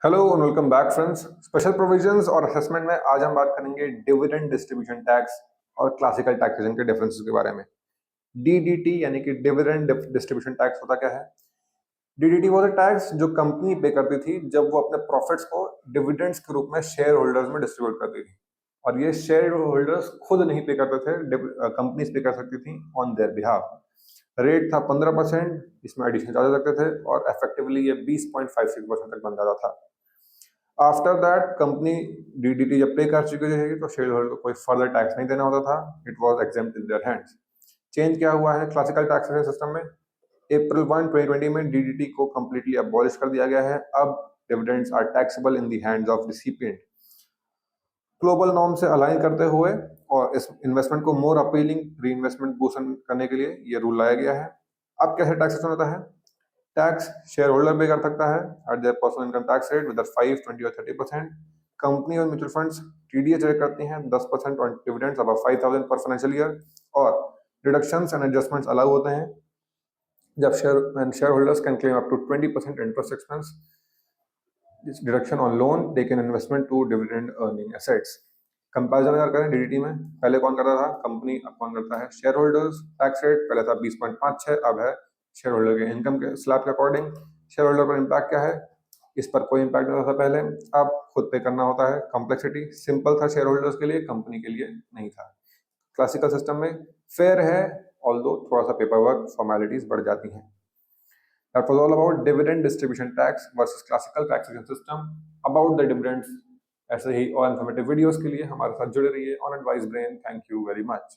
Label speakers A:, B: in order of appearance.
A: Hello and welcome back friends. Special provisions और assessment में आज हम बात करेंगे डिविडेंड डिस्ट्रीब्यूशन टैक्स और क्लासिकल टैक्सेशन के डिफरेंसेस के बारे में। डीडीटी यानी कि डिविडेंड डिस्ट्रीब्यूशन टैक्स होता क्या है? डीडीटी वो टैक्स जो कंपनी पे करती थी जब वो अपने प्रॉफिट्स को डिविडेंड्स के रूप में शेयर होल्डर्स में डिस्ट्रीब्यूट करती थी, और ये शेयर होल्डर्स खुद नहीं पे करते थे, कंपनीज पे कर सकती थी ऑन देयर बिहाफ। रेट था 15%, इसमें एडिशनल चार्जेस लगते थे और इफेक्टिवली ये 20.56% तक बन जाता था। आफ्टर दैट कंपनी डीडीटी जब पे कर चुकी थी तो शेयर होल्डर को कोई फर्दर टैक्स नहीं देना होता था। It was exempt in their hands. Change क्या हुआ है क्लासिकल टैक्सेशन सिस्टम में? अप्रैल 1 2020 में डीडीटी को कंप्लीटली अबॉलिश कर दिया गया है। अब dividends are taxable in the hands of recipient. Global norm से अलाइन करते हुए और इस इन्वेस्टमेंट को more appealing reinvestment boost करने के लिए ये रूल लाया गया है। अब कैसे टैक्सेशन होता है? टैक्स शेयर होल्डर पे कर सकता है eight their personal income tax rate with 5, 20 और 30%। कंपनी और म्यूचुअल फंड्स टीडीएस रेट करती हैं 10% ऑन डिविडेंड्स अबव 5000 पर फाइनेंशियल ईयर, और डिडक्शंस एंड एडजस्टमेंट्स अलाउ होते हैं जब shareholders can claim up to 20% interest expense deduction on loan taken investment to dividend earning assets. Comparison अगर करें DDT में, पहले कौन करता था? कंपनी। अब कौन करता है? Share holders. टैक्स रेट पहले था 20.56, अब है शेयर होल्डर के इनकम के स्लैब के अकॉर्डिंग। शेयर होल्डर पर इम्पैक्ट क्या है? इस पर कोई इम्पैक्ट नहीं होता था पहले, अब खुद पे करना होता है। कॉम्प्लेक्सिटी सिंपल था शेयर होल्डर्स के लिए, कंपनी के लिए नहीं था। क्लासिकल सिस्टम में फेयर है, ऑल्दो थोड़ा सा पेपर वर्क फॉर्मेलिटीज बढ़ जाती हैं। That was all about dividend distribution tax versus classical taxation system. About the dividends, ऐसे ही और इन्फॉर्मेटिव वीडियोस के लिए हमारे साथ जुड़े रहिए on advice brain. Thank you very much.